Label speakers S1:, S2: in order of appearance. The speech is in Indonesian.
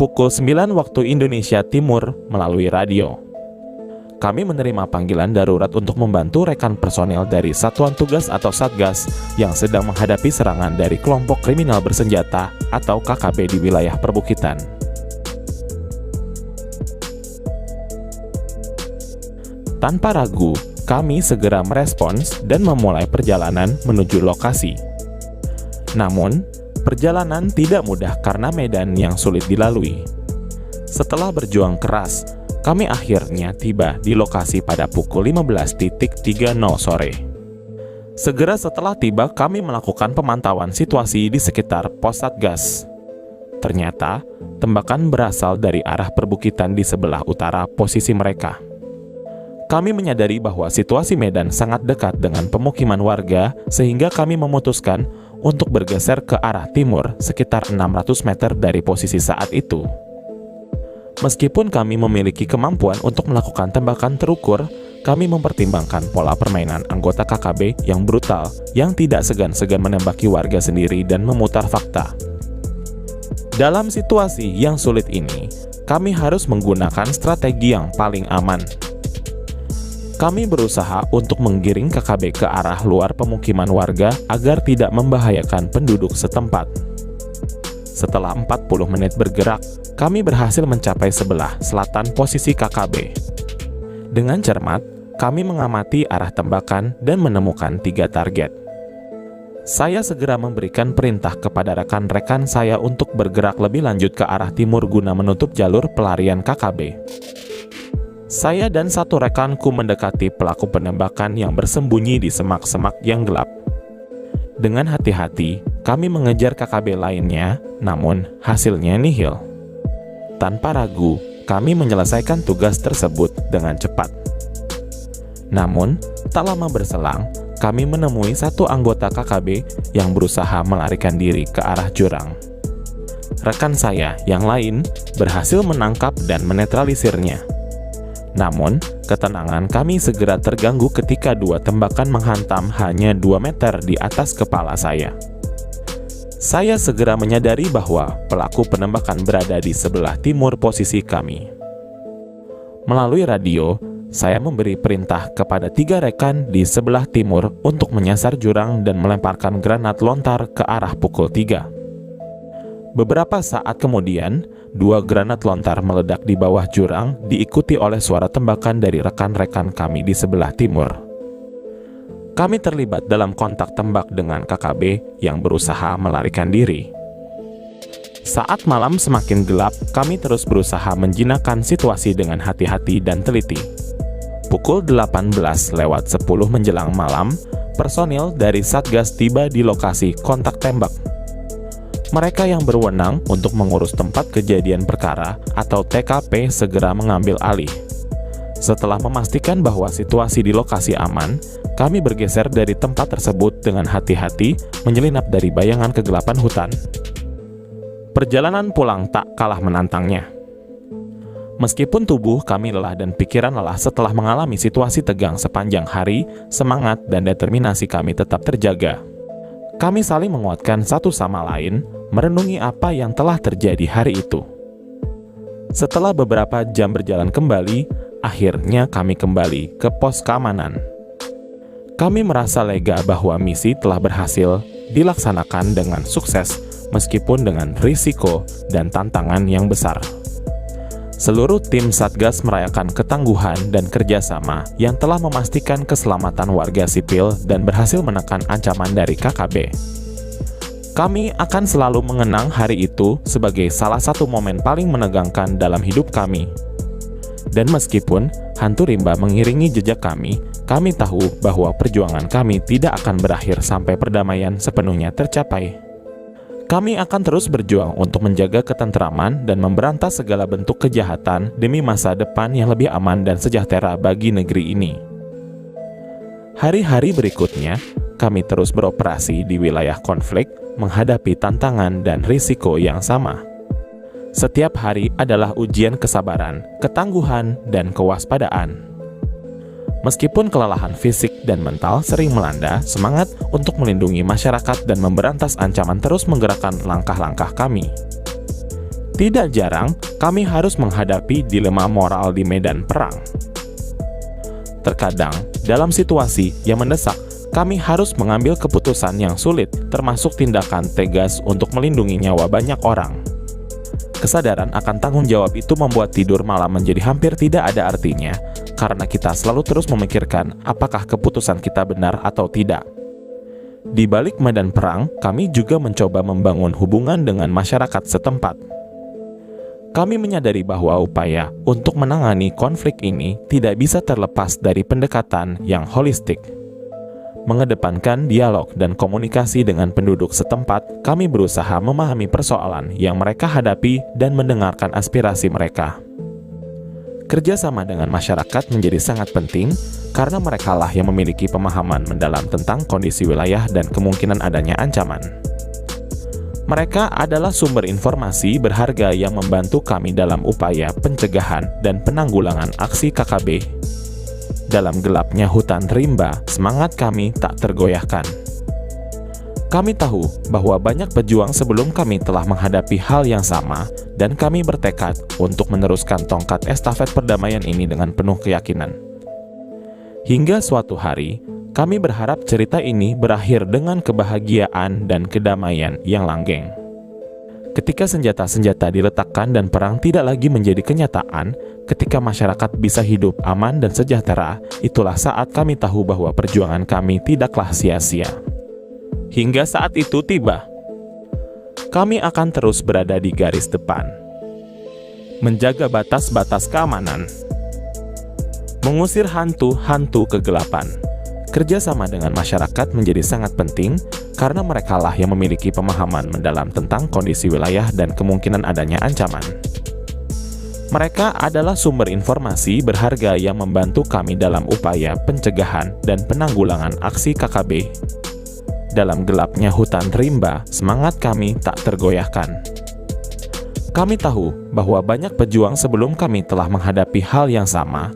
S1: pukul 9 waktu Indonesia Timur melalui radio. Kami menerima panggilan darurat untuk membantu rekan personel dari Satuan Tugas atau Satgas yang sedang menghadapi serangan dari kelompok kriminal bersenjata atau KKB di wilayah perbukitan. Tanpa ragu, kami segera merespons dan memulai perjalanan menuju lokasi. Namun, perjalanan tidak mudah karena medan yang sulit dilalui. Setelah berjuang keras, kami akhirnya tiba di lokasi pada pukul 15.30 sore. Segera setelah tiba, kami melakukan pemantauan situasi di sekitar pos Satgas. Ternyata, tembakan berasal dari arah perbukitan di sebelah utara posisi mereka. Kami menyadari bahwa situasi medan sangat dekat dengan pemukiman warga, sehingga kami memutuskan untuk bergeser ke arah timur sekitar 600 meter dari posisi saat itu. Meskipun kami memiliki kemampuan untuk melakukan tembakan terukur, kami mempertimbangkan pola permainan anggota KKB yang brutal, yang tidak segan-segan menembaki warga sendiri dan memutar fakta. Dalam situasi yang sulit ini, kami harus menggunakan strategi yang paling aman. Kami berusaha untuk menggiring KKB ke arah luar pemukiman warga agar tidak membahayakan penduduk setempat. Setelah 40 menit bergerak, kami berhasil mencapai sebelah selatan posisi KKB. Dengan cermat, kami mengamati arah tembakan dan menemukan 3 target. Saya segera memberikan perintah kepada rekan-rekan saya untuk bergerak lebih lanjut ke arah timur guna menutup jalur pelarian KKB. Saya dan satu rekanku mendekati pelaku penembakan yang bersembunyi di semak-semak yang gelap. Dengan hati-hati, kami mengejar KKB lainnya, namun hasilnya nihil. Tanpa ragu, kami menyelesaikan tugas tersebut dengan cepat. Namun, tak lama berselang, kami menemui satu anggota KKB yang berusaha melarikan diri ke arah jurang. Rekan saya yang lain berhasil menangkap dan menetralisirnya. Namun, ketenangan kami segera terganggu ketika 2 tembakan menghantam hanya 2 meter di atas kepala saya. Saya segera menyadari bahwa pelaku penembakan berada di sebelah timur posisi kami. Melalui radio, saya memberi perintah kepada 3 rekan di sebelah timur untuk menyasar jurang dan melemparkan granat lontar ke arah pukul 3. Beberapa saat kemudian, 2 granat lontar meledak di bawah jurang, diikuti oleh suara tembakan dari rekan-rekan kami di sebelah timur. Kami terlibat dalam kontak tembak dengan KKB yang berusaha melarikan diri. Saat malam semakin gelap, kami terus berusaha menjinakkan situasi dengan hati-hati dan teliti. Pukul 18:10 menjelang malam, personil dari Satgas tiba di lokasi kontak tembak. Mereka yang berwenang untuk mengurus tempat kejadian perkara atau TKP segera mengambil alih. Setelah memastikan bahwa situasi di lokasi aman, kami bergeser dari tempat tersebut dengan hati-hati menyelinap dari bayangan kegelapan hutan. Perjalanan pulang tak kalah menantangnya. Meskipun tubuh kami lelah dan pikiran lelah setelah mengalami situasi tegang sepanjang hari, semangat dan determinasi kami tetap terjaga. Kami saling menguatkan satu sama lain, merenungi apa yang telah terjadi hari itu. Setelah beberapa jam berjalan kembali, akhirnya kami kembali ke pos keamanan. Kami merasa lega bahwa misi telah berhasil dilaksanakan dengan sukses, meskipun dengan risiko dan tantangan yang besar. Seluruh tim Satgas merayakan ketangguhan dan kerjasama yang telah memastikan keselamatan warga sipil dan berhasil menekan ancaman dari KKB. Kami akan selalu mengenang hari itu sebagai salah satu momen paling menegangkan dalam hidup kami. Dan meskipun hantu rimba mengiringi jejak kami tahu bahwa perjuangan kami tidak akan berakhir sampai perdamaian sepenuhnya tercapai. Kami akan terus berjuang untuk menjaga ketentraman dan memberantas segala bentuk kejahatan demi masa depan yang lebih aman dan sejahtera bagi negeri ini. Hari-hari berikutnya, kami terus beroperasi di wilayah konflik, menghadapi tantangan dan risiko yang sama. Setiap hari adalah ujian kesabaran, ketangguhan, dan kewaspadaan. Meskipun kelelahan fisik dan mental sering melanda, semangat untuk melindungi masyarakat dan memberantas ancaman terus menggerakkan langkah-langkah kami. Tidak jarang, kami harus menghadapi dilema moral di medan perang. Terkadang, dalam situasi yang mendesak, kami harus mengambil keputusan yang sulit, termasuk tindakan tegas untuk melindungi nyawa banyak orang. Kesadaran akan tanggung jawab itu membuat tidur malam menjadi hampir tidak ada artinya, karena kita selalu terus memikirkan apakah keputusan kita benar atau tidak. Di balik medan perang, kami juga mencoba membangun hubungan dengan masyarakat setempat. Kami menyadari bahwa upaya untuk menangani konflik ini tidak bisa terlepas dari pendekatan yang holistik. Mengedepankan dialog dan komunikasi dengan penduduk setempat, kami berusaha memahami persoalan yang mereka hadapi dan mendengarkan aspirasi mereka. Kerjasama dengan masyarakat menjadi sangat penting karena merekalah yang memiliki pemahaman mendalam tentang kondisi wilayah dan kemungkinan adanya ancaman. Mereka adalah sumber informasi berharga yang membantu kami dalam upaya pencegahan dan penanggulangan aksi KKB. Dalam gelapnya hutan rimba, semangat kami tak tergoyahkan. Kami tahu bahwa banyak pejuang sebelum kami telah menghadapi hal yang sama, dan kami bertekad untuk meneruskan tongkat estafet perdamaian ini dengan penuh keyakinan. Hingga suatu hari, kami berharap cerita ini berakhir dengan kebahagiaan dan kedamaian yang langgeng. Ketika senjata-senjata diletakkan dan perang tidak lagi menjadi kenyataan, ketika masyarakat bisa hidup aman dan sejahtera, itulah saat kami tahu bahwa perjuangan kami tidaklah sia-sia. Hingga saat itu tiba, kami akan terus berada di garis depan, menjaga batas-batas keamanan, mengusir hantu-hantu kegelapan. Kerjasama dengan masyarakat menjadi sangat penting karena merekalah yang memiliki pemahaman mendalam tentang kondisi wilayah dan kemungkinan adanya ancaman. Mereka adalah sumber informasi berharga yang membantu kami dalam upaya pencegahan dan penanggulangan aksi KKB. Dalam gelapnya hutan rimba, semangat kami tak tergoyahkan. Kami tahu bahwa banyak pejuang sebelum kami telah menghadapi hal yang sama,